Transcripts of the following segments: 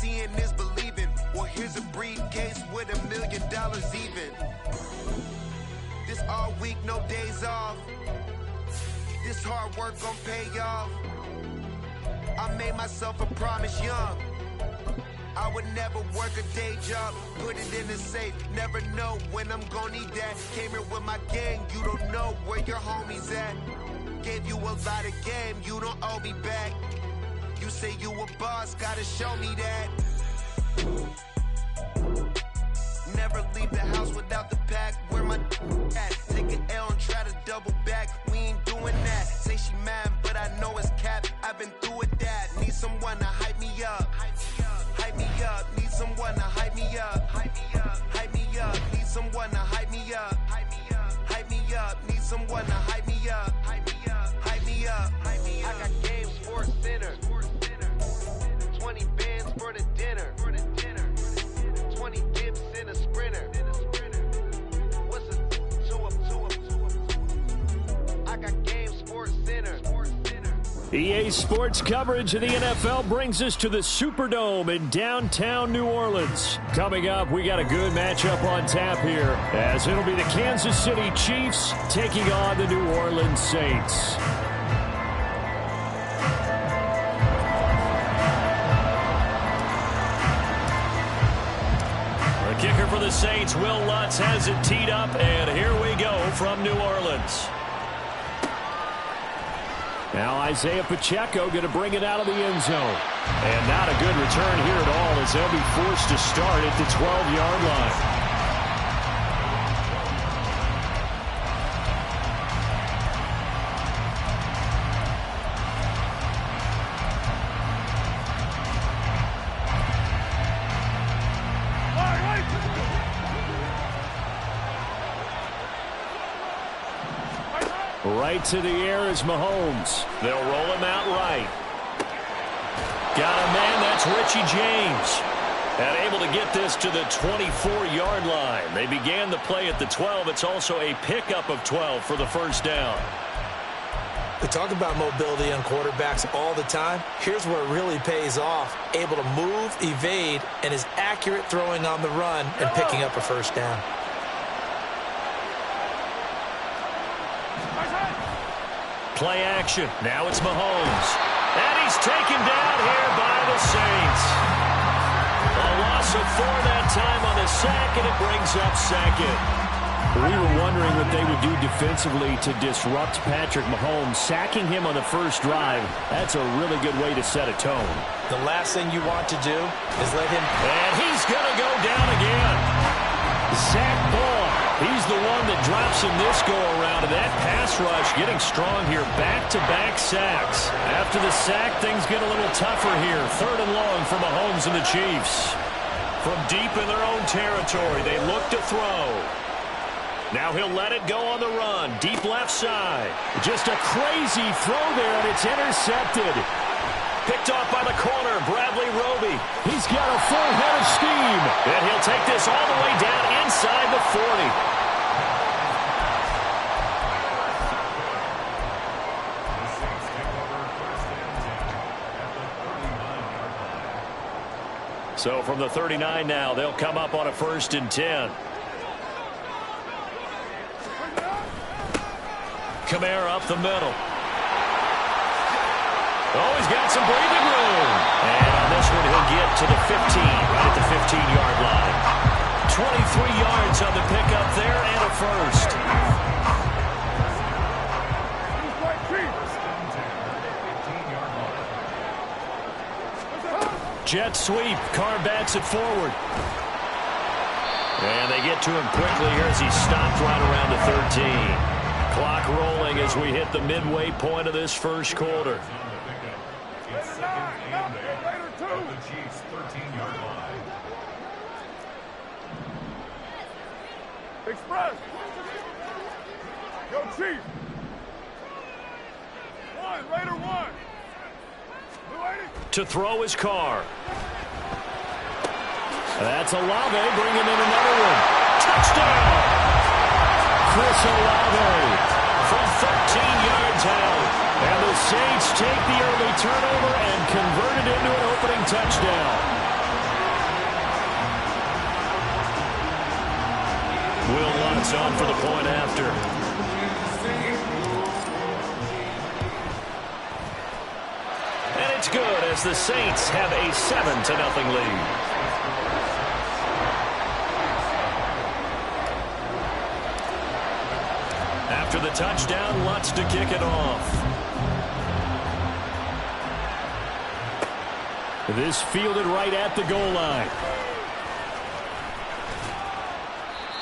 seeing is believing. Well, here's a briefcase with $1 million even. This all week, no days off. This hard work gon' pay off. I made myself a promise young. I would never work a day job, put it in the safe, never know when I'm gon' need that. Came here with my gang, you don't know where your homies at. Gave you a lot of game, you don't owe me back. You say you a boss, gotta show me that. Never leave the house without the pack, where my at? Take an L and try to double back, we ain't doing that. Say she mad, but I know it's cap, I've been through with that. Need someone to hype me up. Hype me up, need someone to hype me up. Hype me up, hype me up, need someone to hype me up. Hype me up, hype me up, need someone to hype me up. Hype me up, hype me up, hype me up. I got Game Sports Center. 20 bands for the dinner. 20 dips in a sprinter. What's a two up? I got Game Sports Center. EA Sports coverage of the NFL brings us to the Superdome in downtown New Orleans. Coming up, we got a good matchup on tap here, as it'll be the Kansas City Chiefs taking on the New Orleans Saints. The kicker for the Saints, Will Lutz, has it teed up, and here we go from New Orleans. Now Isaiah Pacheco going to bring it out of the end zone. And not a good return here at all, as they'll be forced to start at the 12-yard line. Right to the air is Mahomes. They'll roll him out right. Got a man, that's Richie James. And able to get this to the 24-yard line. They began the play at the 12. It's also a pickup of 12 for the first down. We talk about mobility on quarterbacks all the time. Here's where it really pays off. Able to move, evade, and is accurate throwing on the run and picking up a first down. Play action. Now it's Mahomes. And he's taken down here by the Saints. A loss of 4 that time on the sack, and it brings up second. We were wondering what they would do defensively to disrupt Patrick Mahomes. Sacking him on the first drive, that's a really good way to set a tone. The last thing you want to do is let him... And he's going to go down again. Zach Ball. He's the one that drops him this go-around, and that pass rush getting strong here. Back-to-back sacks. After the sack, things get a little tougher here. 3rd and long for Mahomes and the Chiefs. From deep in their own territory, they look to throw. Now he'll let it go on the run. Deep left side. Just a crazy throw there, and it's intercepted. Picked off by the corner, Bradley Roby. He's got a full head of steam. And he'll take this all the way down inside the 40. So from the 39 now, they'll come up on a 1st and 10. Kamara up the middle. Oh, he's got some breathing room. And on this one, he'll get to the 15, right at the 15-yard line. 23 yards on the pickup there and a first. Jet sweep. Carr bats it forward. And they get to him quickly here as he stopped right around the 13. Clock rolling as we hit the midway point of this first quarter. It's 2nd and 8 at the Chiefs' 13-yard line. Express. Go Chief. 1, Raider 1. To throw his Carr. That's Olave bringing in another one. Touchdown! Chris Olave from 13 yards out. And the Saints take the early turnover and convert it into an opening touchdown. Chiefs on for the point after. And it's good as the Saints have a 7-0 lead. After the touchdown, Lutz to kick it off. This fielded right at the goal line.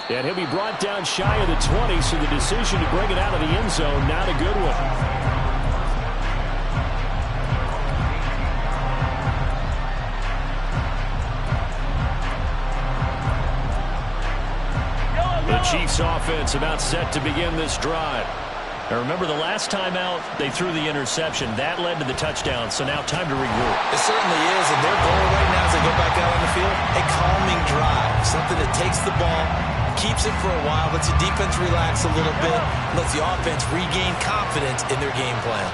And he'll be brought down shy of the 20, so the decision to bring it out of the end zone, not a good one. The Chiefs offense about set to begin this drive. Now remember, the last time out, they threw the interception. That led to the touchdown, so now time to regroup. It certainly is, and their goal right now as they go back out on the field, a calming drive, something that takes the ball, keeps it for a while, lets the defense relax a little bit, lets the offense regain confidence in their game plan.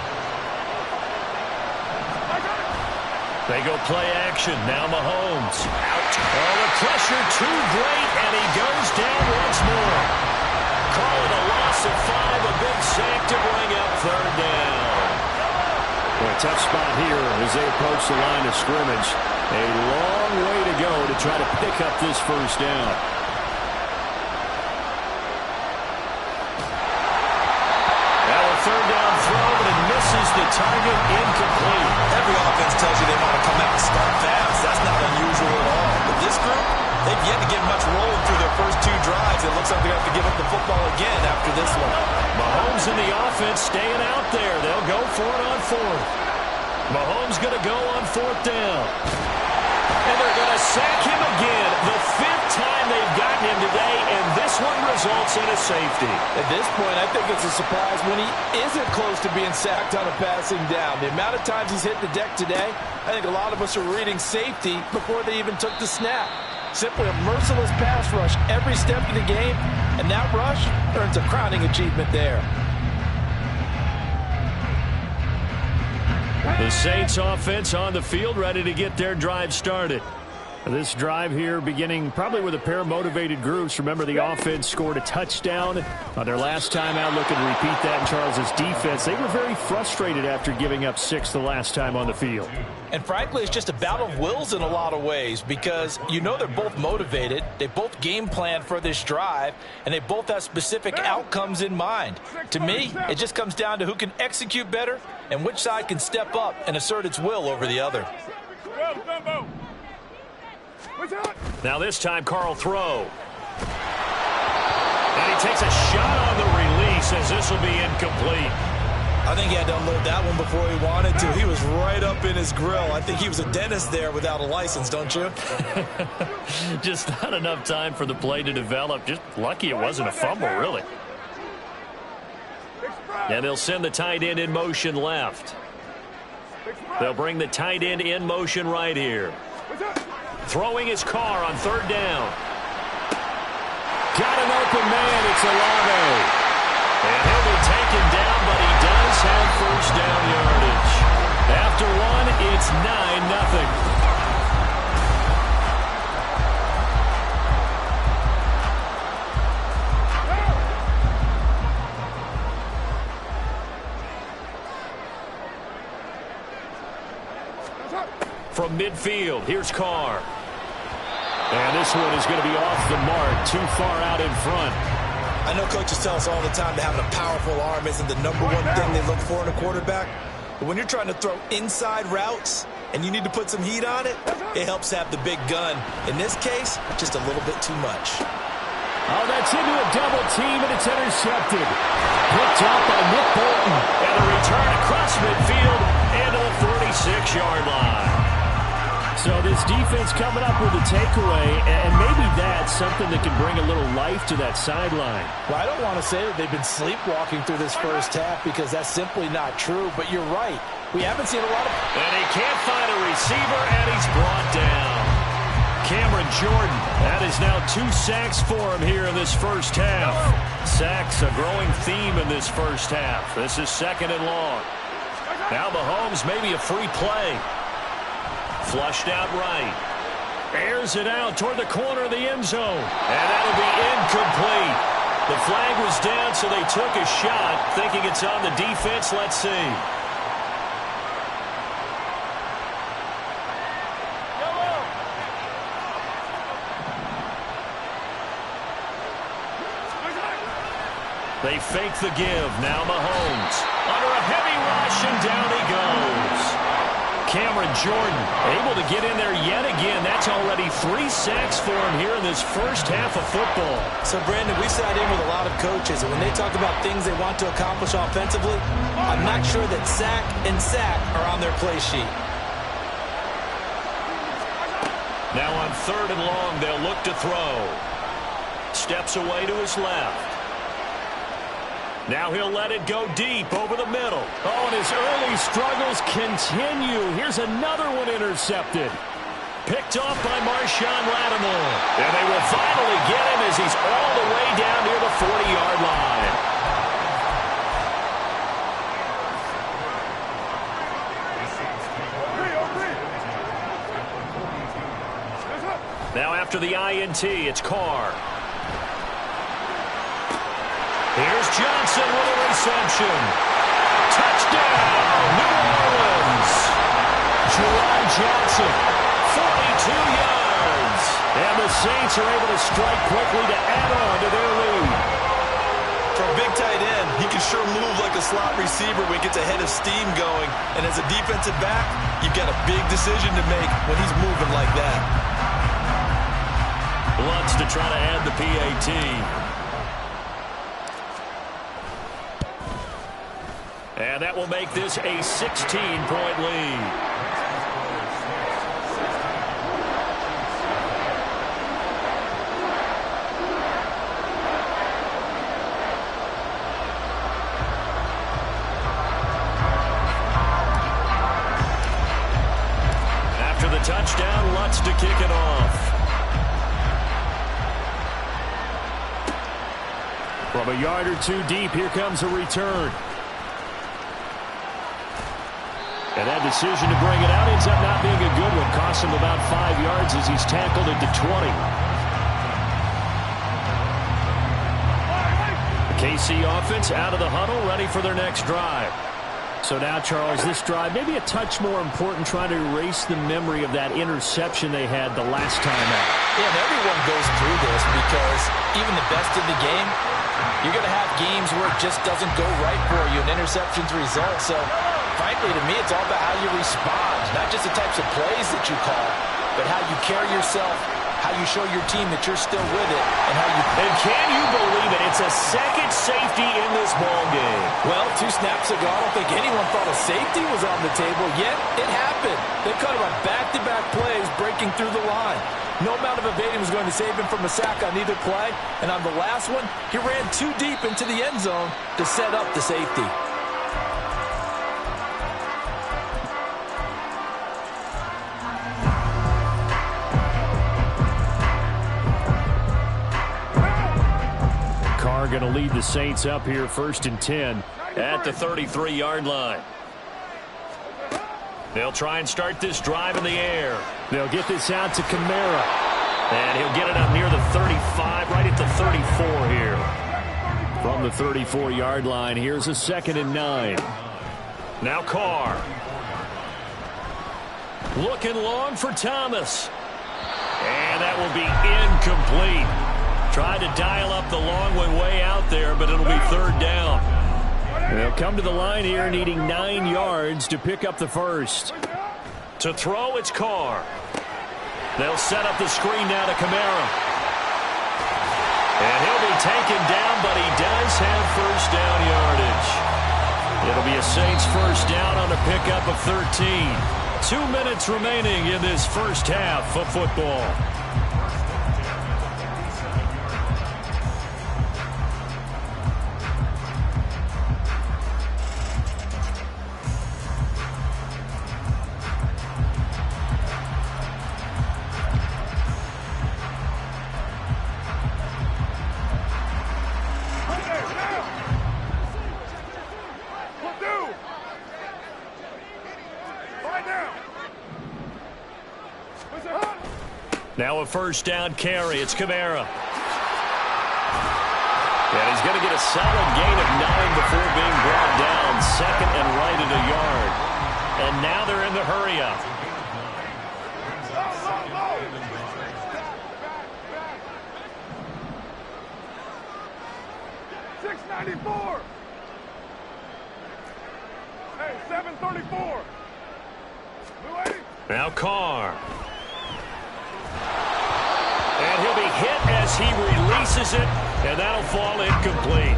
They go play action. Now Mahomes out. Oh, the pressure too great, and he goes down once more. Call it a loss of 5, a big sack to bring up third down. Well, a tough spot here as they approach the line of scrimmage. A long way to go to try to pick up this first down. Now a third down throw, but it misses the target, incomplete. Every offense tells you they want to come out and start fast. That's not unusual at all. But this group, they've yet to get much rolling through their first 2 drives. It looks like they have to give up the football again after this one. Mahomes and the offense staying out there. They'll go for it on 4th. Mahomes going to go on 4th down. And they're going to sack him again. The 5th time they've gotten him today, and this one results in a safety. At this point, I think it's a surprise when he isn't close to being sacked on a passing down. The amount of times he's hit the deck today, I think a lot of us are reading safety before they even took the snap. Simply a merciless pass rush every step of the game, and that rush earns a crowning achievement there. The Saints offense on the field, ready to get their drive started. This drive here beginning probably with a pair of motivated groups. Remember, the offense scored a touchdown on their last time out. Looking to repeat that in Charles's defense. They were very frustrated after giving up 6 the last time on the field. And frankly, it's just a battle of wills in a lot of ways because you know they're both motivated. They both game plan for this drive, and they both have specific outcomes in mind. To me, it just comes down to who can execute better and which side can step up and assert its will over the other. Now this time, Carl throw. And he takes a shot on the release as this will be incomplete. I think he had to unload that one before he wanted to. He was right up in his grill. I think he was a dentist there without a license, don't you? Just not enough time for the play to develop. Just lucky it wasn't a fumble, really. And they'll send the tight end in motion left. They'll bring the tight end in motion right here. Throwing his car on 3rd down. Got an open man. It's Olave. And he'll be taken down, but he does have first down yardage. After 1, it's 9-0. From midfield, here's Carr. And this one is going to be off the mark, too far out in front. I know coaches tell us all the time that having a powerful arm isn't the #1 thing they look for in a quarterback. But when you're trying to throw inside routes and you need to put some heat on it, it helps have the big gun. In this case, just a little bit too much. Oh, that's into a double team, and it's intercepted. Picked up by Nick Bolton. And a return across midfield into the 36-yard line. So this defense coming up with a takeaway, and maybe that's something that can bring a little life to that sideline. Well, I don't want to say that they've been sleepwalking through this first half because that's simply not true, but you're right. We haven't seen a lot of... And he can't find a receiver, and he's brought down. Cameron Jordan, that is now 2 sacks for him here in this first half. Sacks, a growing theme in this first half. This is 2nd and long. Now Mahomes, maybe a free play. Flushed out right. Airs it out toward the corner of the end zone. And that'll be incomplete. The flag was down, so they took a shot, thinking it's on the defense. Let's see. They fake the give. Now Mahomes. Under a heavy rush, and down he goes. Cameron Jordan able to get in there yet again. That's already 3 sacks for him here in this first half of football. So, Brandon, we sat in with a lot of coaches, and when they talk about things they want to accomplish offensively, I'm not sure that sack and sack are on their play sheet. Now on 3rd and long, they'll look to throw. Steps away to his left. Now he'll let it go deep over the middle. Oh, and his early struggles continue. Here's another one intercepted. Picked off by Marshawn Lattimore. And they will finally get him as he's all the way down near the 40-yard line. Now after the INT, it's Carr. Here's Johnson with a reception. Touchdown, New Orleans. Juwan Johnson, 42 yards. And the Saints are able to strike quickly to add on to their lead. For a big tight end, he can sure move like a slot receiver when he gets a head of steam going. And as a defensive back, you've got a big decision to make when he's moving like that. Lutz to try to add the PAT. And that will make this a 16-point lead. After the touchdown, Lutz to kick it off. From a yard or two deep, here comes a return. And that decision to bring it out ends up not being a good one. Costs him about 5 yards as he's tackled at the 20. The KC offense out of the huddle, ready for their next drive. So now, Charles, this drive maybe a touch more important, trying to erase the memory of that interception they had the last time out. Yeah, and everyone goes through this because even the best in the game, you're going to have games where it just doesn't go right for you, and interceptions result. So, frankly, to me, it's all about how you respond, not just the types of plays that you call, but how you carry yourself, how you show your team that you're still with it, and how you... And can you believe it? It's a second safety in this ball game. Well, 2 snaps ago, I don't think anyone thought a safety was on the table, yet it happened. They cut him on back-to-back plays, breaking through the line. No amount of evading was going to save him from a sack on either play, and on the last one, he ran too deep into the end zone to set up the safety. Carr going to lead the Saints up here 1st and 10 at the 33-yard line. They'll try and start this drive in the air. They'll get this out to Kamara. And he'll get it up near the 35, right at the 34 here. From the 34-yard line, here's a 2nd and 9. Now Carr. Looking long for Thomas. And that will be incomplete. Tried to dial up the long way out there, but it'll be 3rd down. They'll come to the line here needing 9 yards to pick up the first. To throw, it's Carr. They'll set up the screen now to Kamara. And he'll be taken down, but he does have 1st down yardage. It'll be a Saints 1st down on a pickup of 13. 2 minutes remaining in this first half of football. Now a 1st down carry. It's Kamara. And he's going to get a solid gain of 9 before being brought down. Second and right at a yard. And now they're in the hurry-up. $6.94. Hey, $7.34. Now Carr. And he'll be hit as he releases it, and that'll fall incomplete.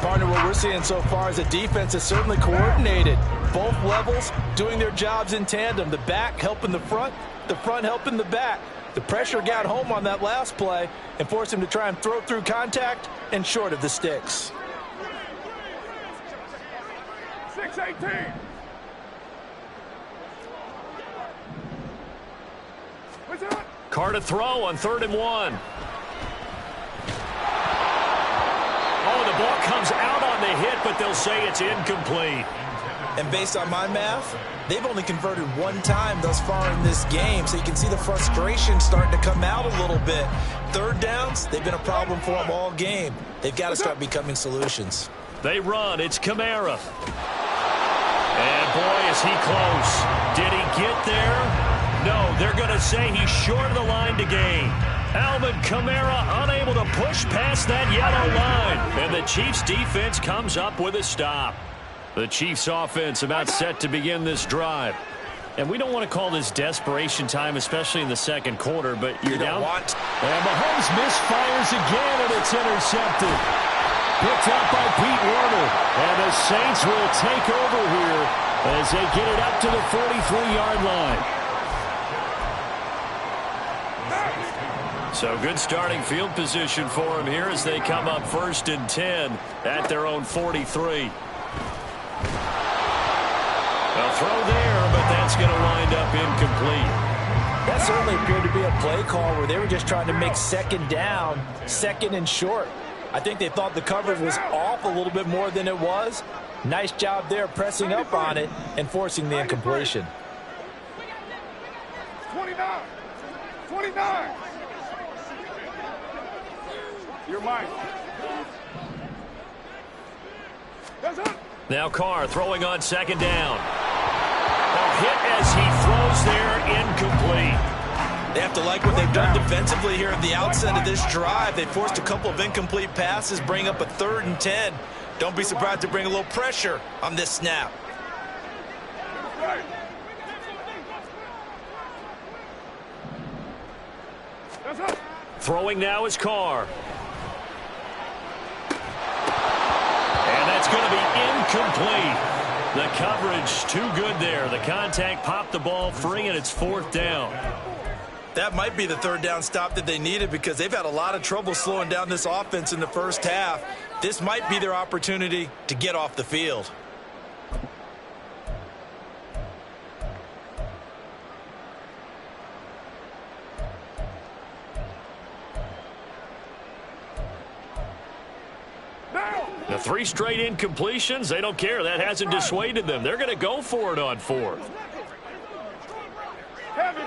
Partner, what we're seeing so far is the defense is certainly coordinated. Both levels doing their jobs in tandem. The back helping the front helping the back. The pressure got home on that last play and forced him to try and throw through contact and short of the sticks. 6-18. Carr to throw on 3rd and 1. Oh, the ball comes out on the hit, but they'll say it's incomplete. And based on my math, they've only converted 1 time thus far in this game, so you can see the frustration starting to come out a little bit. 3rd downs, they've been a problem for them all game. They've got to start becoming solutions. They run. It's Kamara. And boy, is he close. Did he get there? No, they're going to say he's short of the line to gain. Alvin Kamara unable to push past that yellow line. And the Chiefs defense comes up with a stop. The Chiefs offense about set to begin this drive. And we don't want to call this desperation time, especially in the second quarter, but you're down. And Mahomes misfires again, and it's intercepted. Picked up by Pete Warner. And the Saints will take over here as they get it up to the 43-yard line. So good starting field position for him here as they come up 1st and 10 at their own 43. A throw there, but that's going to wind up incomplete. That certainly appeared to be a play call where they were just trying to make 2nd down, 2nd and short. I think they thought the coverage was off a little bit more than it was. Nice job there pressing up on it and forcing the incompletion. 29. 29. You're mine. Now Carr throwing on 2nd down. A hit as he throws there, incomplete. They have to like what they've done defensively here at the outset of this drive. They forced a couple of incomplete passes, bring up a 3rd and 10. Don't be surprised to bring a little pressure on this snap. Throwing now is Carr. And that's going to be incomplete. The coverage too good there. The contact popped the ball free, and it's 4th down. That might be the 3rd down stop that they needed because they've had a lot of trouble slowing down this offense in the first half. This might be their opportunity to get off the field. The 3 straight incompletions, they don't care. That hasn't dissuaded them. They're going to go for it on 4th. Heavy.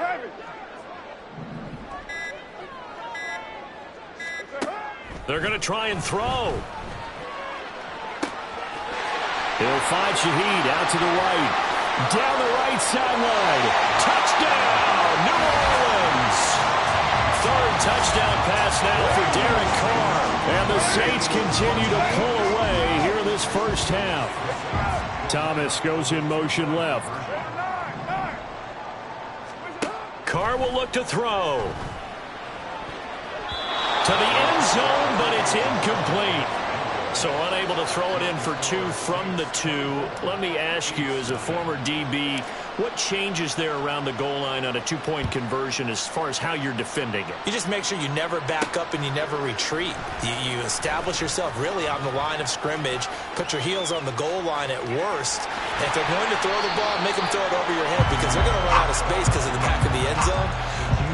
They're going to try and throw. He'll find Shaheed out to the right. Down the right sideline. Touchdown, New Orleans. 3rd touchdown pass now for Derek Carr. And the Saints continue to pull away here in this first half. Thomas goes in motion left. Carr will look to throw. To the end zone, but it's incomplete. So unable to throw it in for 2 from the 2. Let me ask you, as a former DB, what changes there around the goal line on a 2-point conversion as far as how you're defending it? You just make sure you never back up and you never retreat. You establish yourself really on the line of scrimmage, put your heels on the goal line at worst. And if they're going to throw the ball, make them throw it over your head because they're going to run out of space because of the back of the end zone.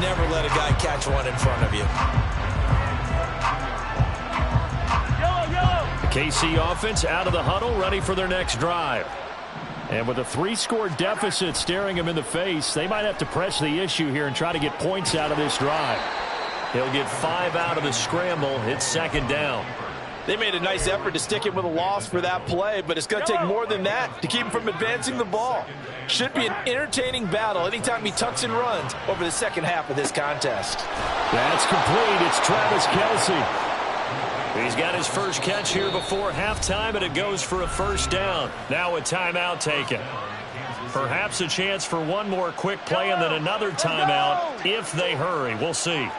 Never let a guy catch one in front of you. KC offense out of the huddle, ready for their next drive. And with a 3-score deficit staring him in the face, they might have to press the issue here and try to get points out of this drive. He'll get 5 out of the scramble. It's 2nd down. They made a nice effort to stick him with a loss for that play, but it's going to take more than that to keep him from advancing the ball. Should be an entertaining battle anytime he tucks and runs over the second half of this contest. That's complete. It's Travis Kelce. He's got his first catch here before halftime, and it goes for a first down. Now a timeout taken. Perhaps a chance for one more quick play and then another timeout if they hurry. We'll see.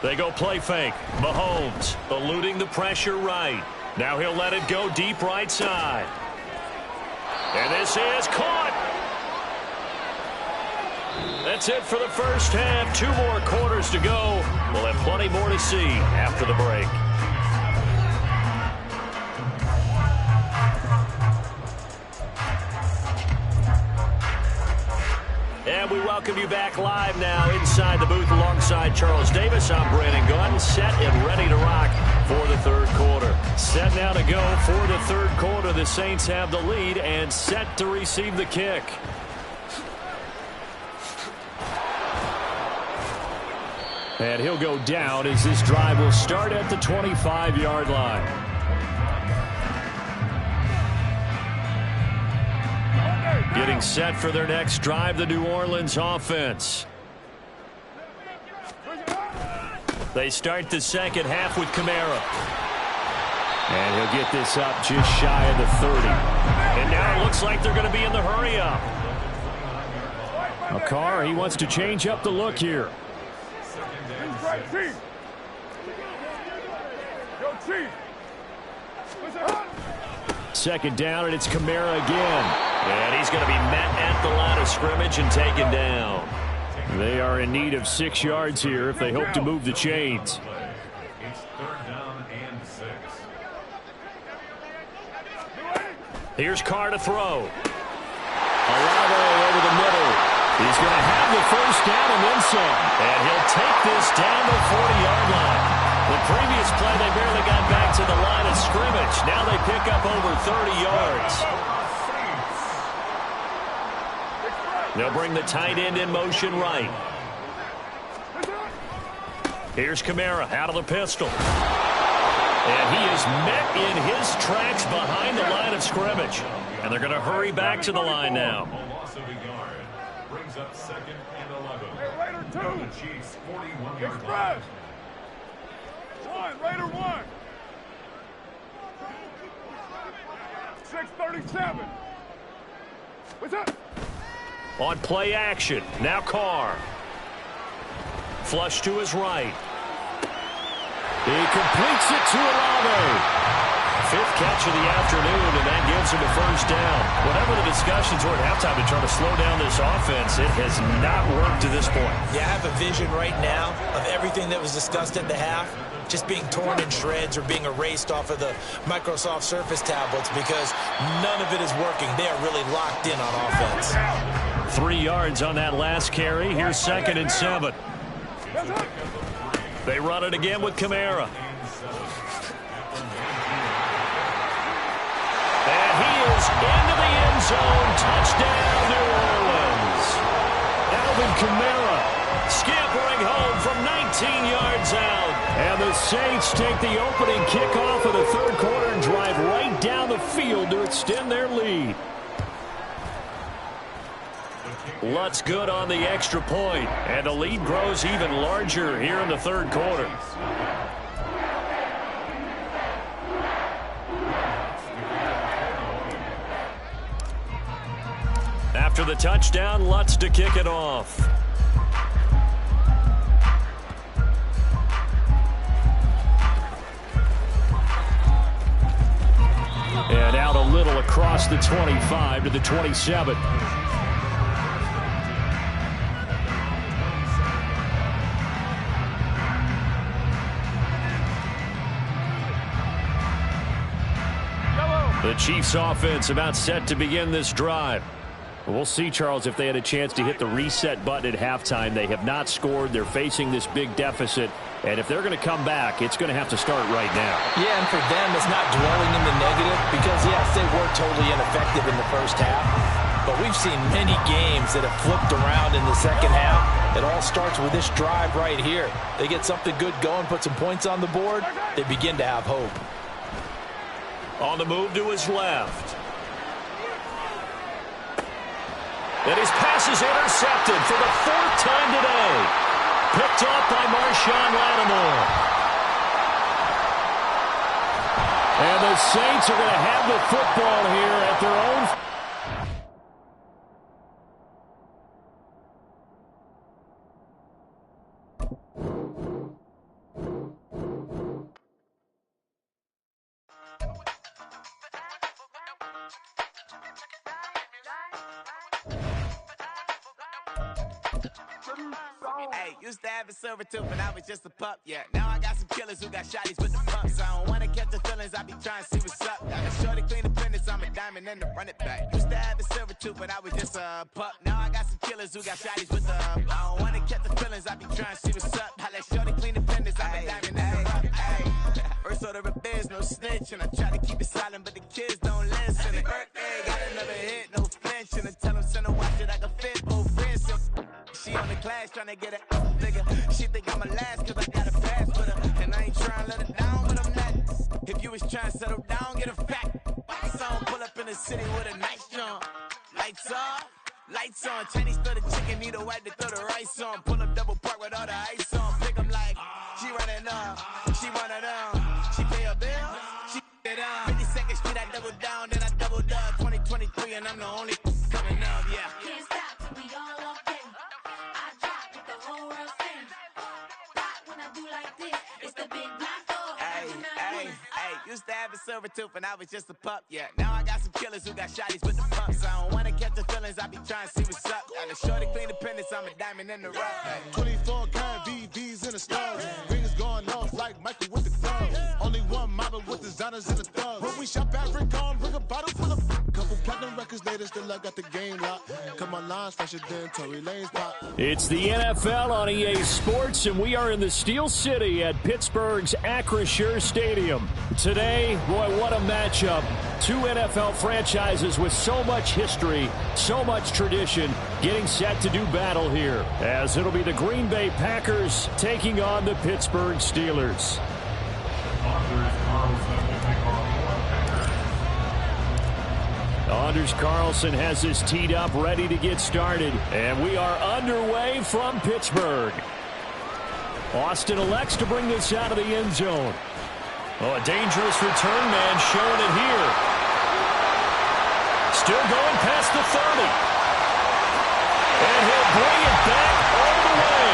They go play fake. Mahomes eluding the pressure right. Now he'll let it go deep right side. And this is caught. That's it for the first half. 2 more quarters to go. We'll have plenty more to see after the break. And we welcome you back live now inside the booth alongside Charles Davis. I'm Brandon Gunn, set and ready to rock for the third quarter. Set now to go for the third quarter. The Saints have the lead and set to receive the kick. And he'll go down as this drive will start at the 25-yard line. Getting set for their next drive, the New Orleans offense. They start the second half with Kamara. And he'll get this up just shy of the 30. And now it looks like they're going to be in the hurry-up. Carr, he wants to change up the look here. Second down, and it's Kamara again. And he's going to be met at the line of scrimmage and taken down. They are in need of 6 yards here if they hope to move the chains. It's third down and 6. Here's Carr to throw. Olave over the middle. He's going to have the first down and then some. And he'll take this down the 40-yard line. The previous play, they barely got back to the line of scrimmage. Now they pick up over 30 yards. They'll bring the tight end in motion right. Here's Kamara out of the pistol. And he is met in his tracks behind the line of scrimmage. And they're going to hurry back to the line now. Loss of a yard. Brings up second and 11. From the Chiefs' 41-yard line. Raider 1. 6:37. What's up? On play action. Now Carr. Flush to his right. He completes it to Olave. 5th catch of the afternoon, and that gives him a first down. Whatever the discussions were at halftime to try to slow down this offense, it has not worked to this point. Yeah, I have a vision right now of everything that was discussed at the half just being torn in shreds or being erased off of the Microsoft Surface tablets because none of it is working. They are really locked in on offense. 3 yards on that last carry. Here's 2nd and 7. They run it again with Kamara. And he is into the end zone. Touchdown, New Orleans. Alvin Kamara scampering home from 19 yards out. And the Saints take the opening kickoff of the third quarter and drive right down the field to extend their lead. Lutz good on the extra point, and the lead grows even larger here in the third quarter. After the touchdown, Lutz to kick it off. And out a little across the 25 to the 27. The Chiefs offense about set to begin this drive. We'll see, Charles, if they had a chance to hit the reset button at halftime. They have not scored. They're facing this big deficit. And if they're going to come back, it's going to have to start right now. Yeah, and for them, it's not dwelling in the negative because, yes, they were totally ineffective in the first half. But we've seen many games that have flipped around in the second half. It all starts with this drive right here. They get something good going, put some points on the board, they begin to have hope. On the move to his left. And his pass is intercepted for the 4th time today. Picked off by Marshawn Lattimore. And the Saints are going to have the football here at their own. Hey, used to have a silver tooth and I was just a pup, yeah. Now I got some killers who got shotties with the pumps. I don't wanna catch the feelings, I be trying to see what's up. Got a shorty clean the business, I'm a diamond and to run it back. Used to have a silver tooth but I was just a pup. Now I got some killers who got shotties with the I don't wanna catch the feelings, I be trying to see what's up. I let shorty clean the business, I'm a diamond and to run it. First order of biz, no snitch, and I try to keep it silent, but the kids don't listen. Birthday, got another hit, no flinch, and I tell them send a watch it like a fit, both friends. She on the class trying to get a figure. She think I'm a last cause I got a pass with her. And I ain't trying to let her down, but I'm not. If you was trying to settle down, get a fact. Lights on, pull up in the city with a nice jump. Lights off, lights on. Chinese throw the chicken, need a wipe to throw the rice on. Pull up double park with all the ice on. Pick 'em like, she running up, she one of them. She pay her bill, she it up. 52nd Street, I double down, then I doubled up. 2023, and I'm the only coming up, yeah. Can't stop till we all up in. I drop it, the whole world sings. Rock when I do like this, it's the big block. Used to have a silver tooth and I was just a pup, yeah. Now I got some killers who got shotties with the pumps. I don't wanna catch the feelings, I be trying to see what's up. Got a shorty clean the pendants, I'm a diamond in the rough. 24 karat VVs in the stars. Rings going off like Michael with the clubs. Only one model with designers in the thugs. When we shop at Rick on, bring a bottle full of couple platinum records later, still I got the game locked. Come on, lines fresher than Tory Lane's pop. It's the NFL on EA Sports, and we are in the Steel City at Pittsburgh's Acrisure Stadium. Today, boy, what a matchup. Two NFL franchises with so much history, so much tradition, getting set to do battle here, as it'll be the Green Bay Packers taking on the Pittsburgh Steelers. Anders Carlson has this teed up, ready to get started. And we are underway from Pittsburgh. Austin elects to bring this out of the end zone. Oh, a dangerous return man showing it here. Still going past the 30. And he'll bring it back all the way.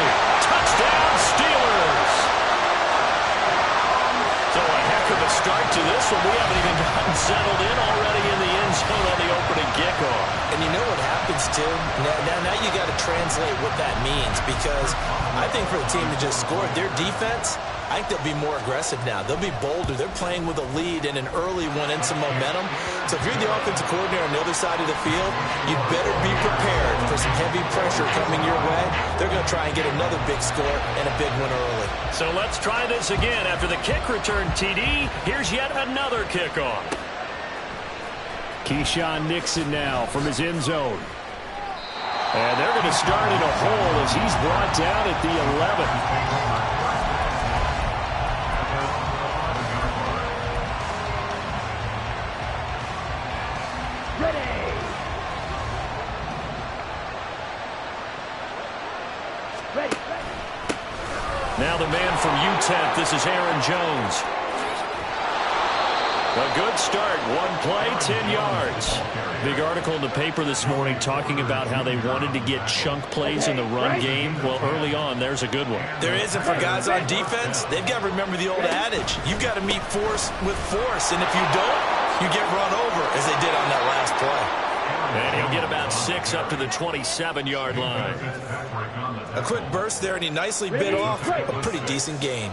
Touchdown, Steelers. So a heck of a start to this one. We haven't even gotten settled in already in the end zone on the opening kickoff. And you know what happens, too? Now you got to translate what that means, because I think for the team to just score, their defense, I think they'll be more aggressive now. They'll be bolder. They're playing with a lead and an early one and some momentum. So if you're the offensive coordinator on the other side of the field, you'd better be prepared for some heavy pressure coming your way. They're going to try and get another big score and a big one early. So let's try this again. After the kick return TD, here's yet another kickoff. Keyshawn Nixon now from his end zone. And they're going to start in a hole as he's brought down at the 11. Now the man from UTEP, this is Aaron Jones. A good start, one play, 10 yards. Big article in the paper this morning talking about how they wanted to get chunk plays in the run game. Well, early on, there's a good one. There is, and for guys on defense, they've got to remember the old adage. You've got to meet force with force, and if you don't, you get run over, as they did on that last play. And he'll get about 6 up to the 27-yard line. A quick burst there, and he nicely bit off a pretty decent gain.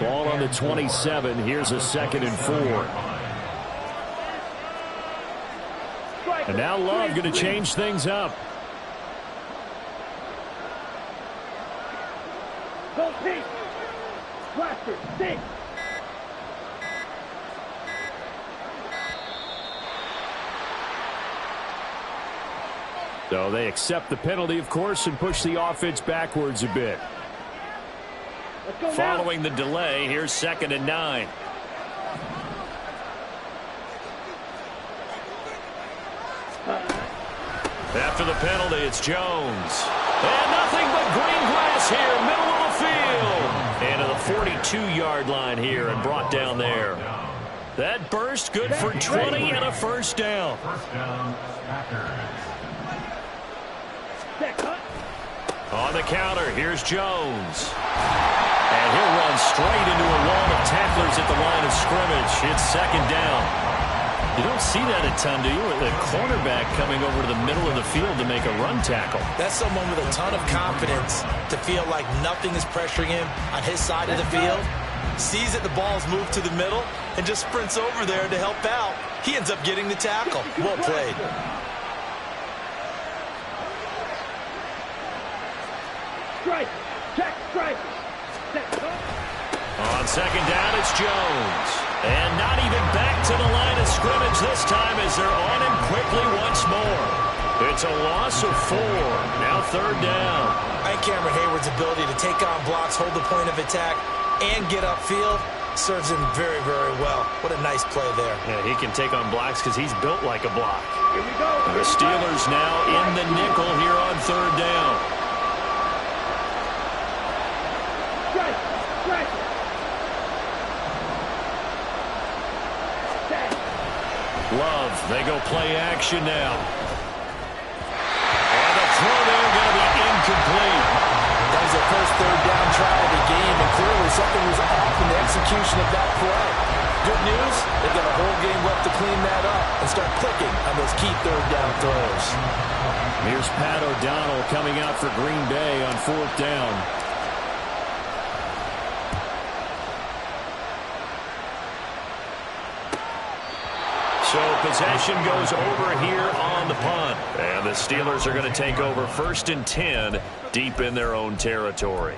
Ball on the 27. Here's a 2nd and 4. And now Love going to change things up. Go Pete! Blaster, sink! So they accept the penalty, of course, and push the offense backwards a bit. Following the delay, here's 2nd and 9. After the penalty, it's Jones. And nothing but green grass here, middle of the field. And to the 42-yard line here and brought down there. That burst good for 20 and a first down. First down, Packers. On the counter, here's Jones. And he'll run straight into a wall of tacklers at the line of scrimmage. It's 2nd down. You don't see that a ton, do you? With a cornerback coming over to the middle of the field to make a run tackle. That's someone with a ton of confidence to feel like nothing is pressuring him on his side of the field. Sees that the ball's moved to the middle and just sprints over there to help out. He ends up getting the tackle. Well played. Strike. Check. Strike. On 2nd down, it's Jones. And not even back to the line of scrimmage this time as they're on him quickly once more. It's a loss of 4. Now 3rd down. And Cameron Hayward's ability to take on blocks, hold the point of attack, and get upfield serves him very, very well. What a nice play there. Yeah, he can take on blocks because he's built like a block. Here we go. The Steelers now in the nickel here on 3rd down. Strike. Strike. Love, they go play action now. And the throw there going to be incomplete. That was their first 3rd down try of the game, and clearly something was off in the execution of that play. Good news, they've got a whole game left to clean that up and start clicking on those key 3rd down throws. Here's Pat O'Donnell coming out for Green Bay on 4th down. So possession goes over here on the punt. And the Steelers are going to take over 1st and 10 deep in their own territory.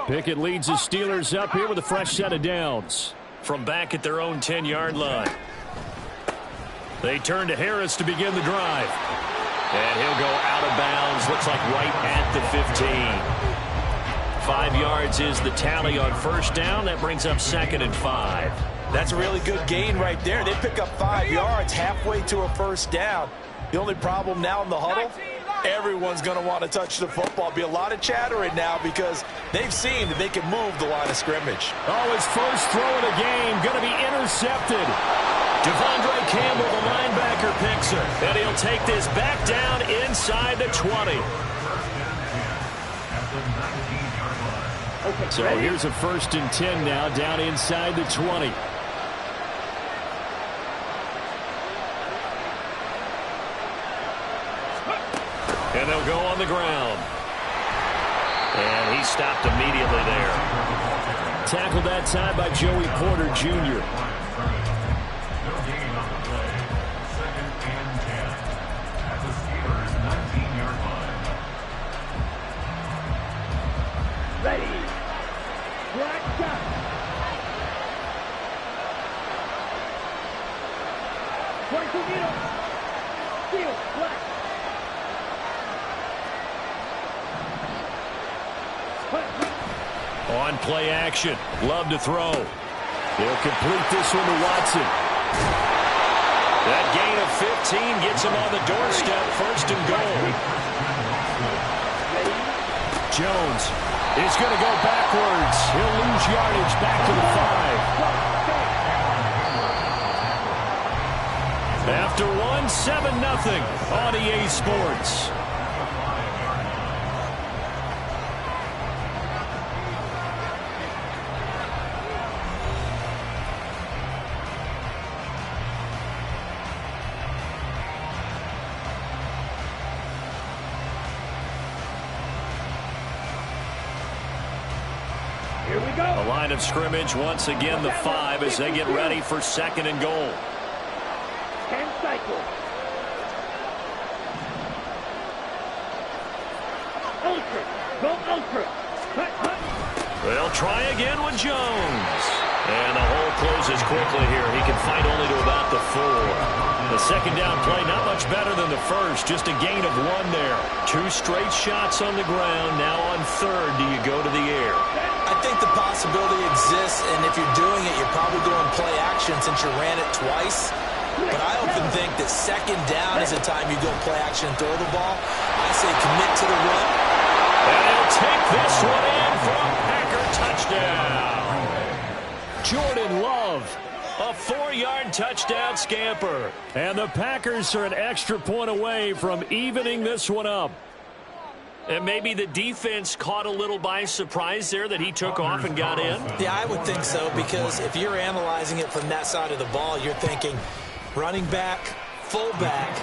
Pickett leads the Steelers up here with a fresh set of downs. From back at their own 10-yard line. They turn to Harris to begin the drive. And he'll go out of bounds, looks like right at the 15. 5 yards is the tally on 1st down. That brings up 2nd and 5. That's a really good gain right there. They pick up 5 yards halfway to a 1st down. The only problem now in the huddle, everyone's going to want to touch the football. Be a lot of chatter right now because they've seen that they can move the line of scrimmage. Oh, his first throw of the game going to be intercepted. Devondre Campbell, the linebacker, picks it. And he'll take this back down inside the 20. So here's a 1st and 10 now down inside the 20. And they'll go on the ground. And he stopped immediately there. Tackled that time by Joey Porter Jr. No gain on the play. 2nd and 10 at the Steelers' 19-yard line. Ready. Black shot. Point to middle. Steel. Black. On play action. Love to throw. They'll complete this one to Watson. That gain of 15 gets him on the doorstep. 1st and goal. Jones is going to go backwards. He'll lose yardage back to the 5. After one, 7-0 on EA Sports. Here we go. The line of scrimmage once again the 5 as they get ready for 2nd and goal. 10 cycles. ultra. Go ultra. Cut, cut. They'll try again with Jones. And the hole closes quickly here. He can fight only to about the 4. The second down play, not much better than the first. Just a gain of 1 there. 2 straight shots on the ground. Now on third, do you go to the air? I think the possibility exists, and if you're doing it, you're probably going play action since you ran it twice. But I often think that second down is the time you go play action and throw the ball. I say commit to the run. And he'll take this one in for a Packer touchdown. Jordan Love, a 4-yard touchdown scamper. And the Packers are an extra point away from evening this one up. And maybe the defense caught a little by surprise there that he took off and got in? Yeah, I would think so, because if you're analyzing it from that side of the ball, you're thinking running back, fullback.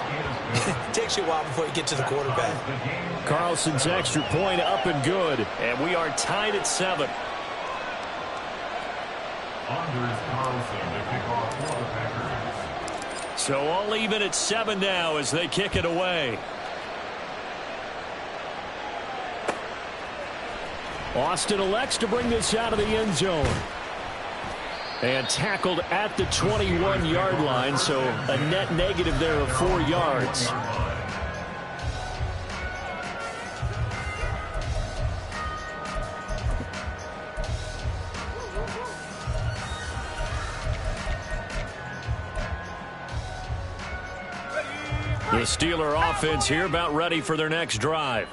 It takes you a while before you get to the quarterback. Carlson's extra point up and good. And we are tied at 7. Anders Carlson to kick off for the Packers. So all even at 7 now as they kick it away. Austin elects to bring this out of the end zone. And tackled at the 21-yard line, so a net negative there of 4 yards. The Steeler offense here about ready for their next drive.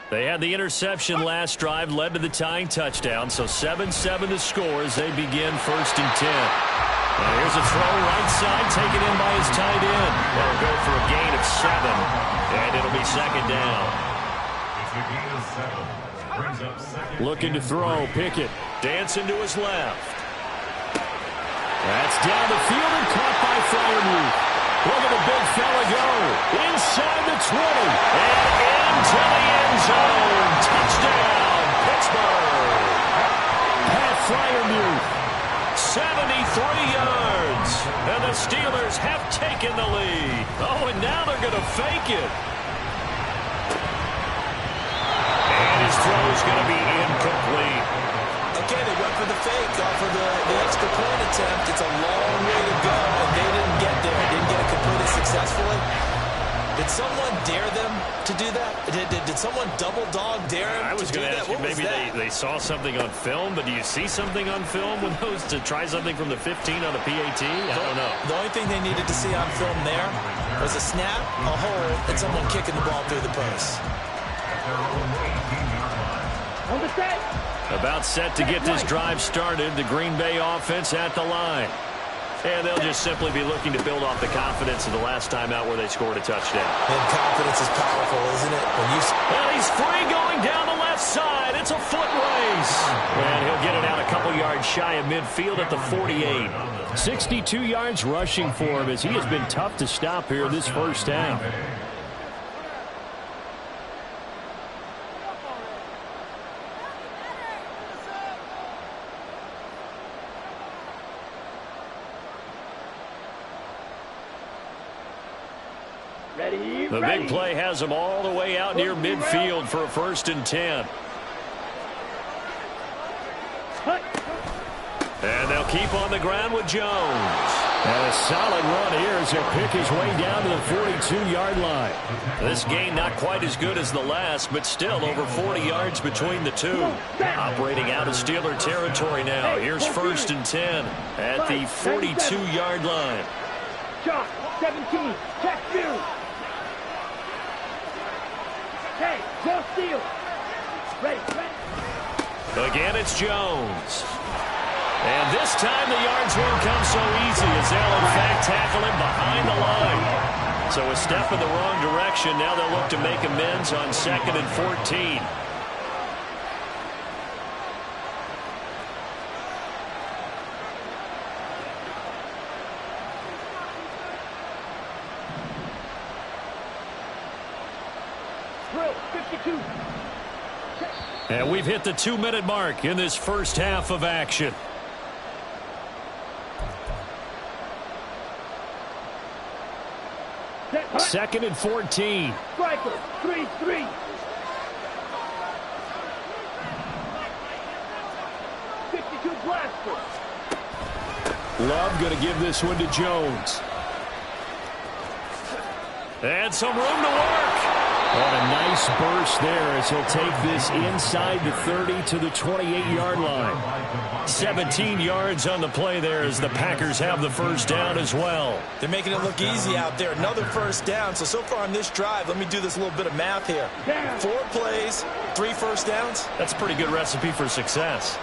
They had the interception last drive, led to the tying touchdown, so 7-7 the score as they begin 1st and 10. And here's a throw right side, taken in by his tight end. They'll go for a gain of 7, and it'll be second down. It's a gain of 7. Brings up second. Looking to throw, Pickett, dancing to his left. That's down the field and caught by Freiermuth. Look at the big fella go. Inside the 20. And into the end zone. Touchdown, Pittsburgh. Pat Freiermuth, 73 yards. And the Steelers have taken the lead. Oh, and now they're going to fake it. And his throw is going to be incomplete. Okay, they went for the fake off of the extra point attempt. It's a long way to go, and they didn't get there. They didn't get it completed successfully. Did someone dare them to do that? Did someone double dog dare them I was to do going to that? ask you, What was maybe that? they saw something on film, but do you see something on film with those to try something from the 15 on a PAT? I don't know. The only thing they needed to see on film there was a snap, a hole, and someone kicking the ball through the post. On the set. About set to get this drive started. The Green Bay offense at the line. And they'll just simply be looking to build off the confidence of the last time out where they scored a touchdown. And confidence is powerful, isn't it? And he's free going down the left side. It's a foot race. And he'll get it out a couple yards shy of midfield at the 48. 62 yards rushing for him as he has been tough to stop here this first half. Ready, The big play has them all the way out near midfield for a 1st and 10. And they'll keep on the ground with Jones. And a solid run here as he'll pick his way down to the 42-yard line. This gain not quite as good as the last, but still over 40 yards between the two. Operating out of Steeler territory now. Here's 1st and 10 at the 42-yard line. Shot, 17, check two. Hey, go steal. Ready, ready. Again, it's Jones. And this time the yards won't come so easy as they'll in fact tackle him behind the line. So a step in the wrong direction. Now they'll look to make amends on 2nd and 14. Drill, 52. And we've hit the 2-minute mark in this first half of action. Set, hut. 2nd and 14. Striker, 3-3. Blaster. Love going to give this one to Jones. And some room to work. What a nice burst there as he'll take this inside the 30 to the 28-yard line. 17 yards on the play there as the Packers have the first down as well. They're making it look easy out there. Another first down. So far on this drive, let me do this little bit of math here. 4 plays, 3 first downs. That's a pretty good recipe for success.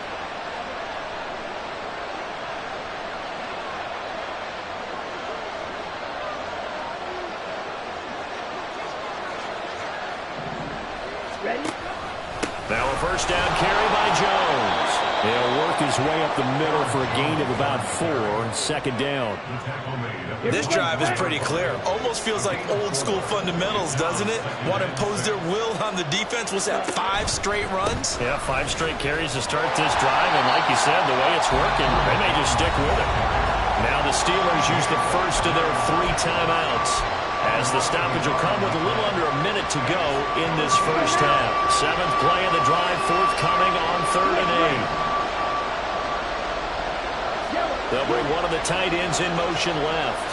Now a first down carry by Jones. He'll work his way up the middle for a gain of about 4, second down. This drive is pretty clear. Almost feels like old school fundamentals, doesn't it? Want to impose their will on the defense. Was that 5 straight runs? Yeah, 5 straight carries to start this drive, and like you said, the way it's working, they may just stick with it. Now the Steelers use the first of their 3 timeouts, as the stoppage will come with a little under a minute to go in this first half. 7th play of the drive, forthcoming on 3rd and 8. They'll bring one of the tight ends in motion left.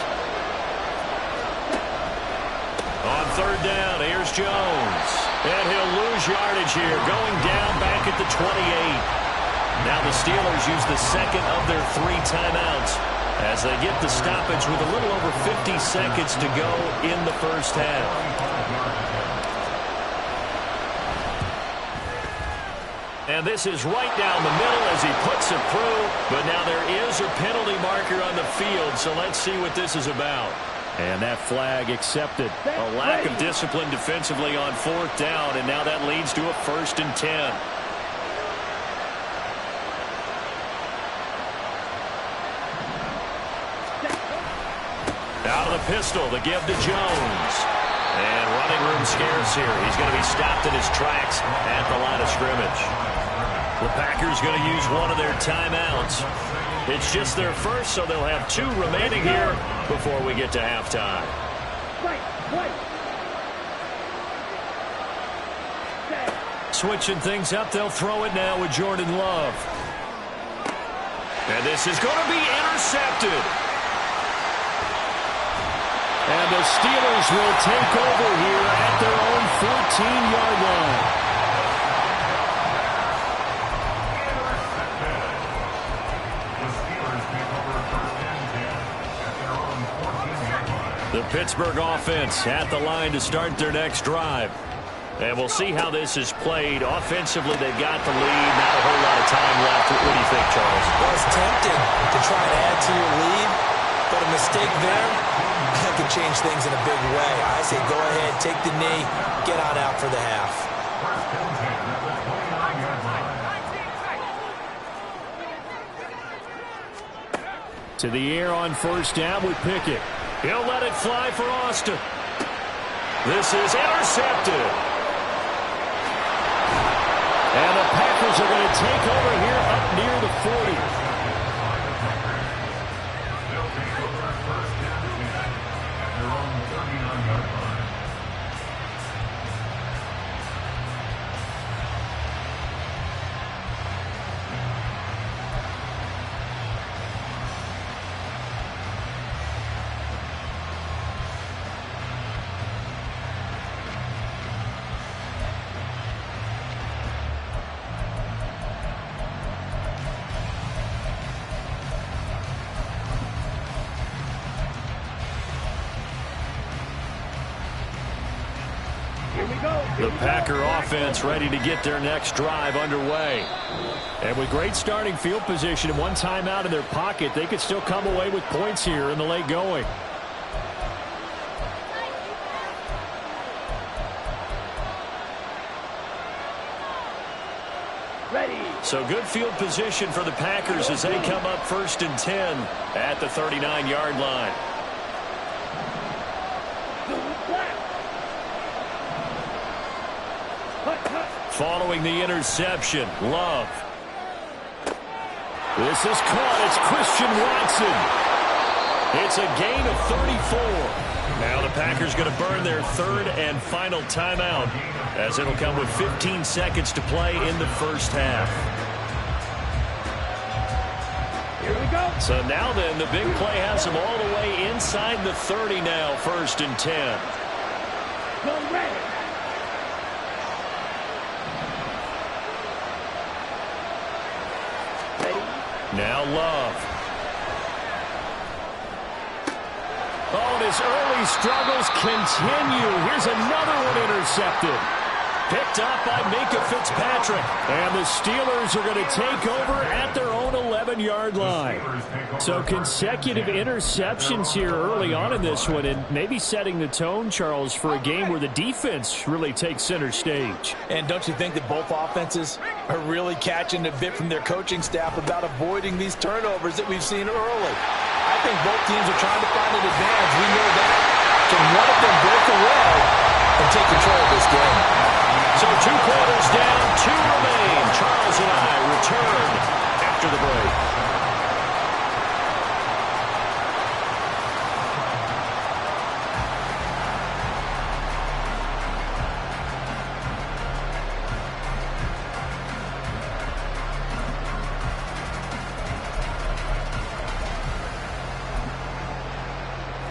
On 3rd down, here's Jones. And he'll lose yardage here, going down back at the 28. Now the Steelers use the second of their 3 timeouts as they get the stoppage with a little over 50 seconds to go in the first half. And this is right down the middle as he puts it through. But now there is a penalty marker on the field, so let's see what this is about. And that flag accepted. A lack of discipline defensively on 4th down, and now that leads to a 1st and 10. Out of the pistol, the give to Jones. And running room scarce here. He's going to be stopped in his tracks at the line of scrimmage. The Packers going to use one of their timeouts. It's just their first, so they'll have 2 remaining here before we get to halftime. Switching things up, they'll throw it now with Jordan Love. And this is going to be intercepted. And the Steelers will take over here at their own 14-yard line. The Pittsburgh offense at the line to start their next drive. And we'll see how this is played. Offensively, they've got the lead. Not a whole lot of time left. What do you think, Charles? Well, it's tempting to try and add to your lead, but a mistake there can change things in a big way. I say go ahead, take the knee, get on out for the half. To the air on 1st down with Pickett. He'll let it fly for Austin. This is intercepted. And the Packers are going to take over here up near the 40. The Packer offense ready to get their next drive underway. And with great starting field position and 1 timeout in their pocket, they could still come away with points here in the late going. Ready. So good field position for the Packers as they come up 1st and 10 at the 39-yard line. Following the interception, Love. This is caught. It's Christian Watson. It's a gain of 34. Now the Packers going to burn their 3rd and final timeout as it'll come with 15 seconds to play in the first half. So now then, the big play has him all the way inside the 30 now, 1st and 10. Gun ready. Now Love. Oh, and his early struggles continue. Here's another one intercepted. Picked up by Minka Fitzpatrick. And the Steelers are going to take over at their own 11-yard line. So consecutive interceptions here early on in this one, and maybe setting the tone, Charles, for a game where the defense really takes center stage. And don't you think that both offenses are really catching a bit from their coaching staff about avoiding these turnovers that we've seen early? I think both teams are trying to find an advantage. We know that. Can one of them break away and take control of this game? So 2 quarters down, 2 remain. Charles and I return after the break.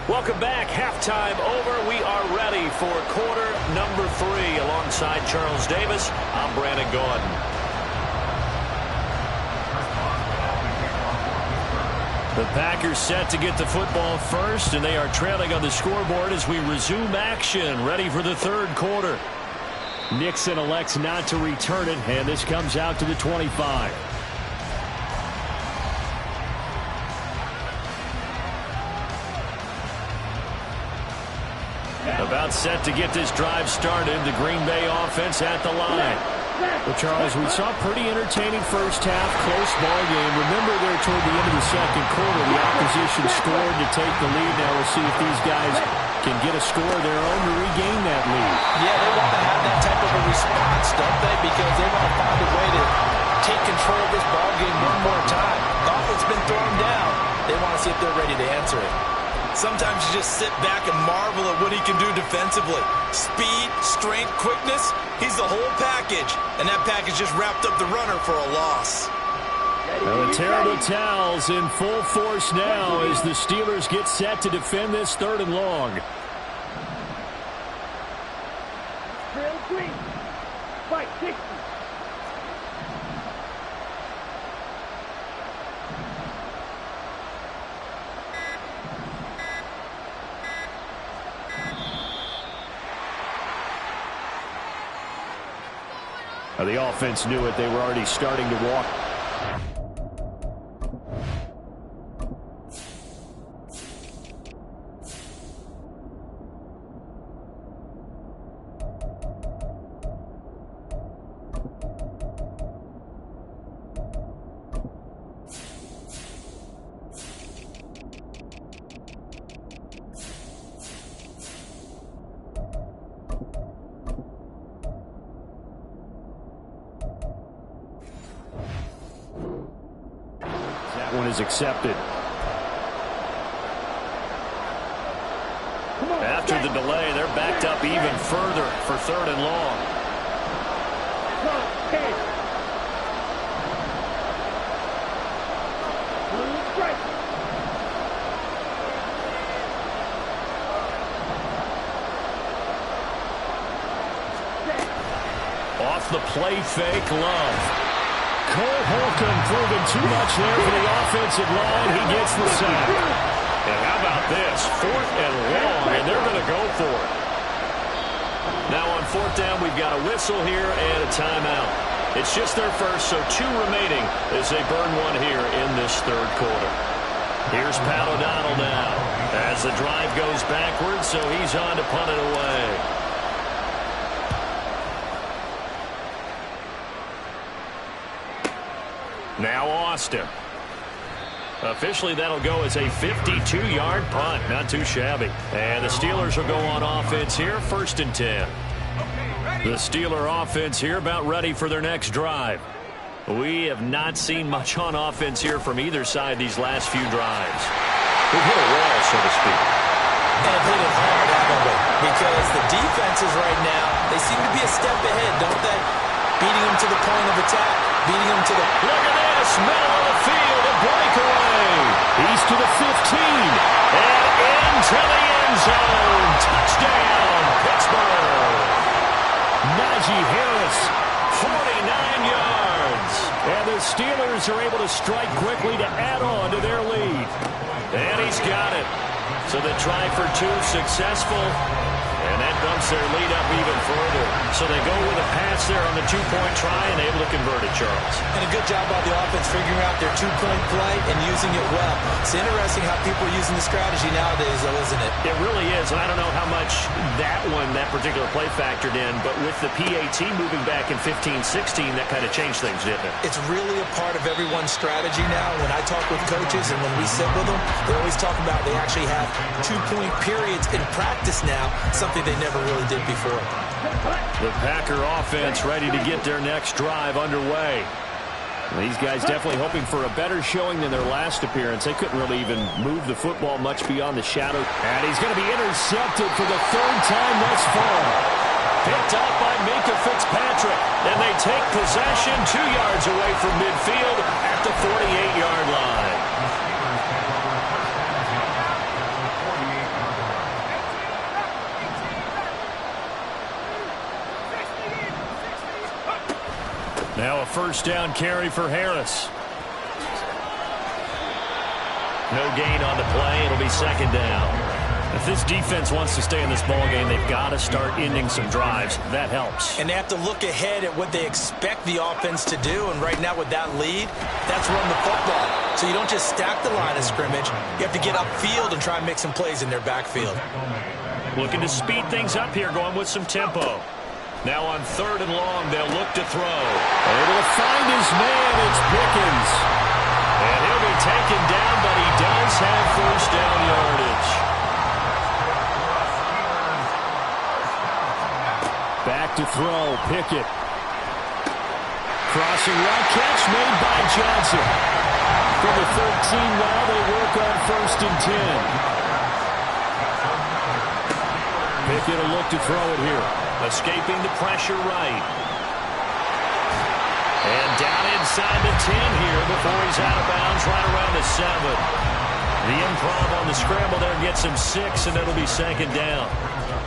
Welcome back. Halftime over. We are ready for quarter number 3. Alongside Charles Davis, I'm Brandon Gaudin. The Packers set to get the football first, and they are trailing on the scoreboard as we resume action, ready for the 3rd quarter. Nixon elects not to return it, and this comes out to the 25. About set to get this drive started. The Green Bay offense at the line. Well, Charles, we saw a pretty entertaining first half, close ball game. Remember there toward the end of the 2nd quarter, the opposition scored to take the lead. Now we'll see if these guys can get a score of their own to regain that lead. Yeah, they want to have that type of a response, don't they? Because they want to find a way to take control of this ball game one more time. Gauntlet's been thrown down. They want to see if they're ready to answer it. Sometimes you just sit back and marvel at what he can do defensively. Speed, strength, quickness, he's the whole package. And that package just wrapped up the runner for a loss. Well, the terrible towels in full force now as the Steelers get set to defend this 3rd and long. Drill 3. Fight 60. The offense knew it. They were already starting to walk. One is accepted. After the delay, they're backed up even further for 3rd and long. Off the play fake, Love. Cole Holcomb proving too much there for the offensive line. He gets the sack. And how about this? 4th and long, and they're going to go for it. Now on 4th down, we've got a whistle here and a timeout. It's just their first, so 2 remaining as they burn one here in this 3rd quarter. Here's Pat O'Donnell now as the drive goes backwards, so he's on to punt it away. Now Austin. Officially, that'll go as a 52-yard punt. Not too shabby. And the Steelers will go on offense here, 1st and 10. The Steeler offense here about ready for their next drive. We have not seen much on offense here from either side these last few drives. We've hit a wall, so to speak. And hit it hard, haven't we? Because the defenses right now, they seem to be a step ahead, don't they? beating them to the point of attack, beating them to the... Look at this, middle of the field, a breakaway. He's to the 15, and into the end zone. Touchdown, Pittsburgh. Najee Harris, 49 yards. And the Steelers are able to strike quickly to add on to their lead. And he's got it. So the try for two successful. And that bumps their lead up even further. So they go with a pass there on the two-point try and able to convert it, Charles. And a good job by the offense figuring out their two-point play and using it well. It's interesting how people are using the strategy nowadays, though, isn't it? It really is. And I don't know how much that particular play factored in, but with the PAT moving back in 15-16, that kind of changed things, didn't it? It's really a part of everyone's strategy now. When I talk with coaches and when we sit with them, they always talk about they actually have two-point periods in practice now, something they never really did before. The Packer offense ready to get their next drive underway. These guys definitely hoping for a better showing than their last appearance. They couldn't really even move the football much beyond the shadow. And he's going to be intercepted for the third time thus far. Picked up by Minka Fitzpatrick. And they take possession 2 yards away from midfield at the 48-yard line. Now a first down carry for Harris. No gain on the play. It'll be second down. If this defense wants to stay in this ballgame, they've got to start ending some drives. That helps. And they have to look ahead at what they expect the offense to do. And right now with that lead, that's run the football. So you don't just stack the line of scrimmage. You have to get upfield and try and make some plays in their backfield. Looking to speed things up here, going with some tempo. Now on third and long, they'll look to throw. Able to find his man, it's Pickens. And he'll be taken down, but he does have first down yardage. Back to throw, Pickett. Crossing route, catch made by Johnson. From the 13 now, they work on first and 10. Pickett will look to throw it here. Escaping the pressure right. And down inside the 10 here before he's out of bounds right around the 7. The improv on the scramble there gets him 6, and it'll be second down.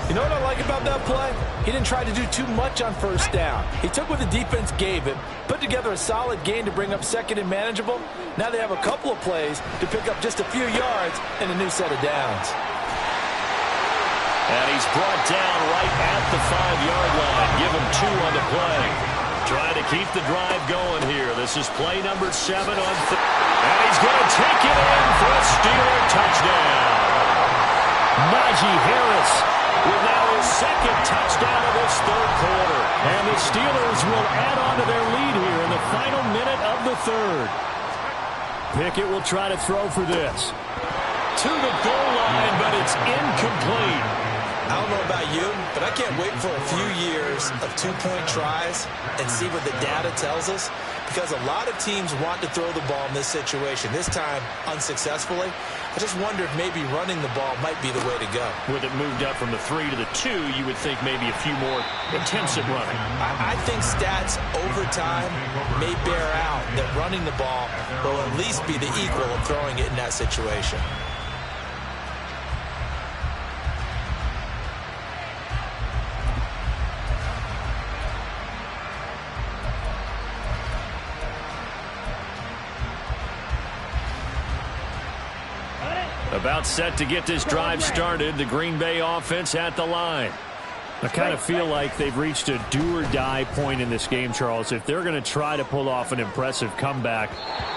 You know what I like about that play? He didn't try to do too much on first down. He took what the defense gave him, put together a solid gain to bring up second and manageable. Now they have a couple of plays to pick up just a few yards and a new set of downs. And he's brought down right at the 5-yard line. Give him 2 on the play. Trying to keep the drive going here. This is play number 7 on and he's going to take it in for a Steeler touchdown. Najee Harris with now his second touchdown of this third quarter. And the Steelers will add on to their lead here in the final minute of the third. Pickett will try to throw for this. To the goal line, but it's incomplete. I don't know about you, but I can't wait for a few years of two-point tries and see what the data tells us, because a lot of teams want to throw the ball in this situation. This time, unsuccessfully. I just wonder if maybe running the ball might be the way to go. With it moved up from the 3 to the 2, you would think maybe a few more attempts at running. I think stats over time may bear out that running the ball will at least be the equal of throwing it in that situation. About set to get this drive started. The Green Bay offense at the line. I kind of feel like they've reached a do-or-die point in this game, Charles. If they're going to try to pull off an impressive comeback,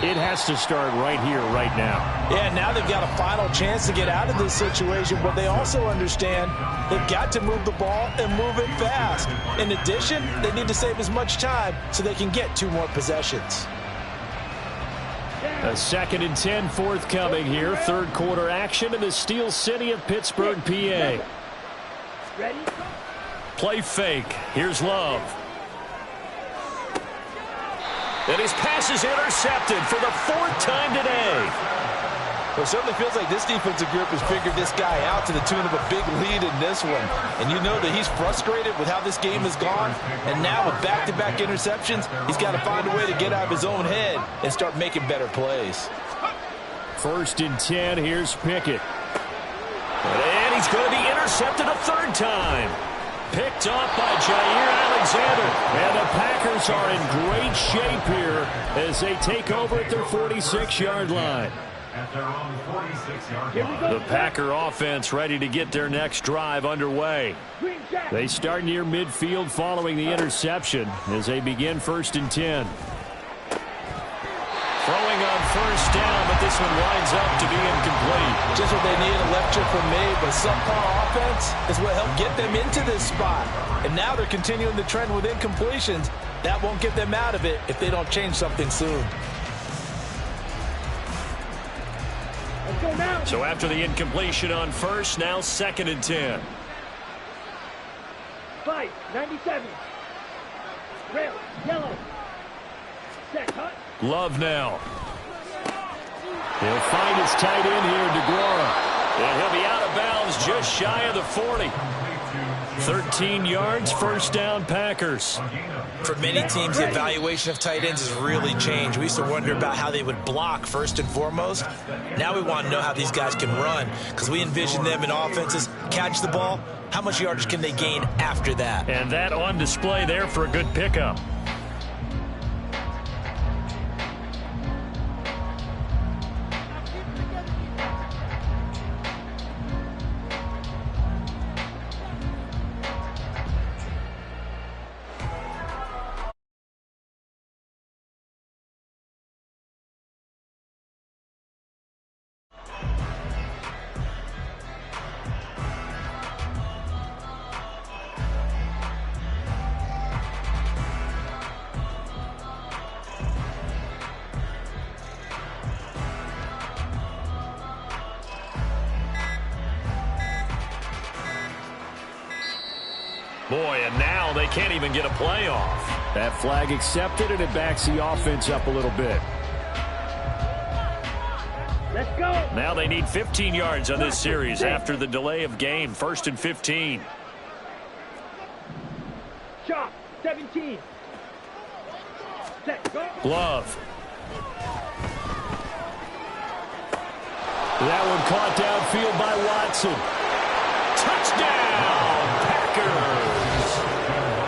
it has to start right here, right now. Yeah, now they've got a final chance to get out of this situation, but they also understand they've got to move the ball and move it fast. In addition, they need to save as much time so they can get 2 more possessions. A 2nd and 10 forthcoming here. Third quarter action in the Steel City of Pittsburgh, PA. Ready? Play fake. Here's Love. And his pass is intercepted for the 4th time today. Well, it certainly feels like this defensive group has figured this guy out to the tune of a big lead in this one. And you know that he's frustrated with how this game has gone. And now with back-to-back interceptions, he's got to find a way to get out of his own head and start making better plays. 1st and 10, here's Pickett. And he's going to be intercepted a 3rd time. Picked off by Jair Alexander. And the Packers are in great shape here as they take over at their 46-yard line. At their own 46-yard line. The Packer offense ready to get their next drive underway. They start near midfield following the interception as they begin 1st and 10. Throwing on 1st down, but this one winds up to be incomplete. Just what they need, a lecture from me, but subpar offense is what helped get them into this spot. And now they're continuing the trend with incompletions. That won't get them out of it if they don't change something soon. So after the incompletion on 1st, now 2nd and 10. 5, 97. Rail, yellow. Set, hut. Love now. He'll find his tight end here, DeGuara. And he'll be out of bounds just shy of the 40. 13 yards, 1st down, Packers. For many teams, the evaluation of tight ends has really changed. We used to wonder about how they would block first and foremost. Now we want to know how these guys can run because we envision them in offenses, catch the ball. How much yardage can they gain after that? And that on display there for a good pickup. Boy, and now they can't even get a playoff. That flag accepted, and it backs the offense up a little bit. Let's go. Now they need 15 yards on this series after the delay of game. 1st and 15. Chop, 17. Set, go. Glove. That one caught downfield by Watson. Touchdown, Packers.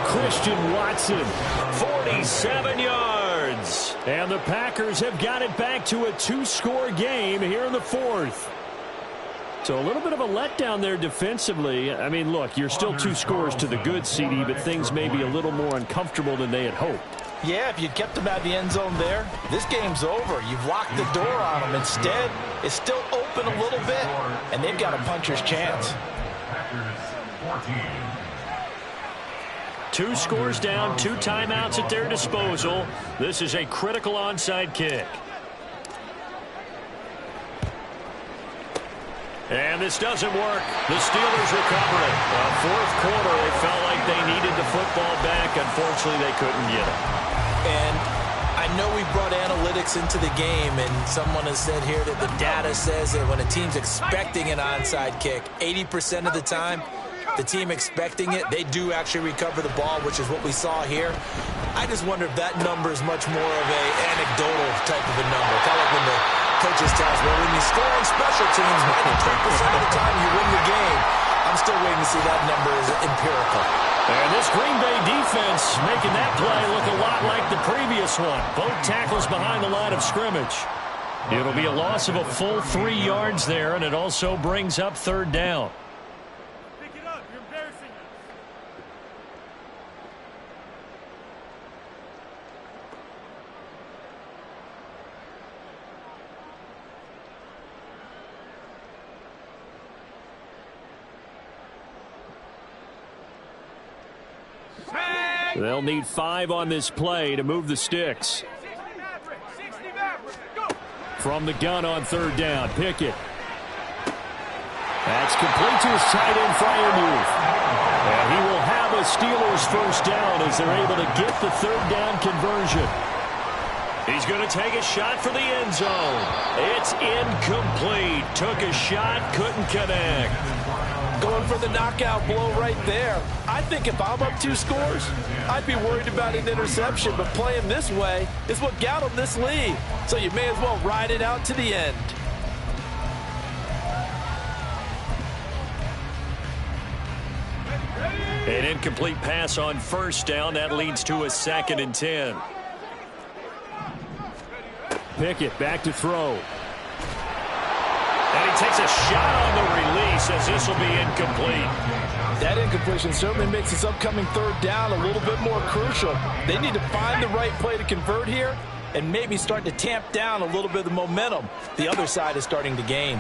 Christian Watson. 47 yards. And the Packers have got it back to a 2-score game here in the 4th. So a little bit of a letdown there defensively. I mean, look, you're still 2 scores to the good, CD, but things may be a little more uncomfortable than they had hoped. Yeah, if you'd kept them out of the end zone there, this game's over. You've locked the door on them. Instead, it's still open a little bit, and they've got a puncher's chance. Packers 14. 2 scores down, 2 timeouts at their disposal. This is a critical onside kick. And this doesn't work. The Steelers recover it. 4th quarter, they felt like they needed the football back. Unfortunately, they couldn't get it. And I know we brought analytics into the game, and someone has said here that the data says that when a team's expecting an onside kick, 80% of the time, the team expecting it, they do actually recover the ball, which is what we saw here. I just wonder if that number is much more of a anecdotal type of a number. Kind of like when the coaches tell us, well, when you score on special teams, 93% of the time you win the game. I'm still waiting to see that number is empirical. And this Green Bay defense making that play look a lot like the previous one. Both tackles behind the line of scrimmage. It'll be a loss of a full 3 yards there, and it also brings up 3rd down. They'll need 5 on this play to move the sticks. From the gun on 3rd down, Pickett. That's complete to his tight end, Freiermuth. And he will have a Steelers 1st down as they're able to get the 3rd down conversion. He's going to take a shot for the end zone. It's incomplete. Took a shot, couldn't connect. Going for the knockout blow right there. I think if I'm up 2 scores, I'd be worried about an interception, but playing this way is what got him this lead. So you may as well ride it out to the end. An incomplete pass on first down. That leads to a 2nd and 10. Pickett back to throw. And he takes a shot on the release as this will be incomplete. That incompletion certainly makes this upcoming 3rd down a little bit more crucial. They need to find the right play to convert here and maybe start to tamp down a little bit of the momentum the other side is starting to gain.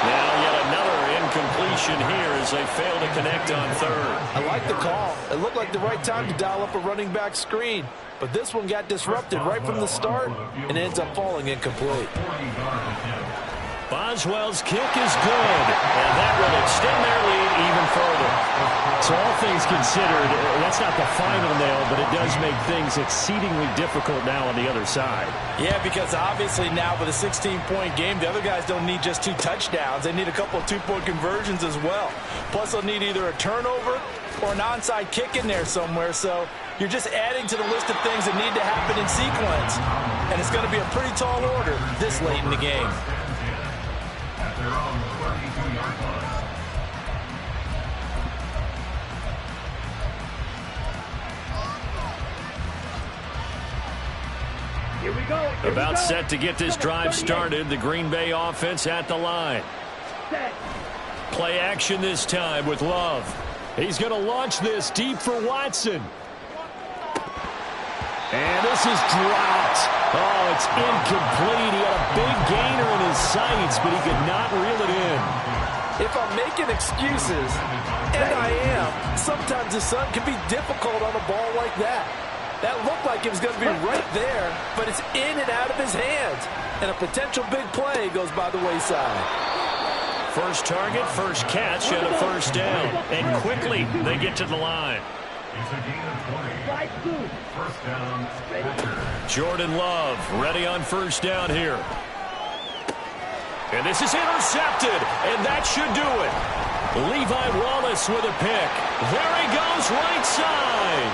Now yet another incompletion here as they fail to connect on 3rd. I like the call. It looked like the right time to dial up a running back screen. But this one got disrupted right from the start and ends up falling incomplete. Boswell's kick is good, and that will extend their lead even further. So all things considered, that's not the final nail, but it does make things exceedingly difficult now on the other side. Yeah, because obviously now with a 16-point game, the other guys don't need just 2 touchdowns. They need a couple of 2-point conversions as well. Plus, they'll need either a turnover or an onside kick in there somewhere. So you're just adding to the list of things that need to happen in sequence. And it's going to be a pretty tall order this late in the game. Here we go. About set to get this drive started. The Green Bay offense at the line. Set. Play action this time with Love. He's going to launch this deep for Watson. And this is dropped. Oh, it's incomplete. He had a big gainer in his sights, but he could not reel it in. If I'm making excuses, and I am, sometimes the sun can be difficult on a ball like that. That looked like it was going to be right there, but it's in and out of his hands. And a potential big play goes by the wayside. First target, first catch, and a first down. And quickly, they get to the line. It's a gain of 20. First down. Jordan Love ready on first down here. And this is intercepted, and that should do it. Levi Wallace with a pick. There he goes right side.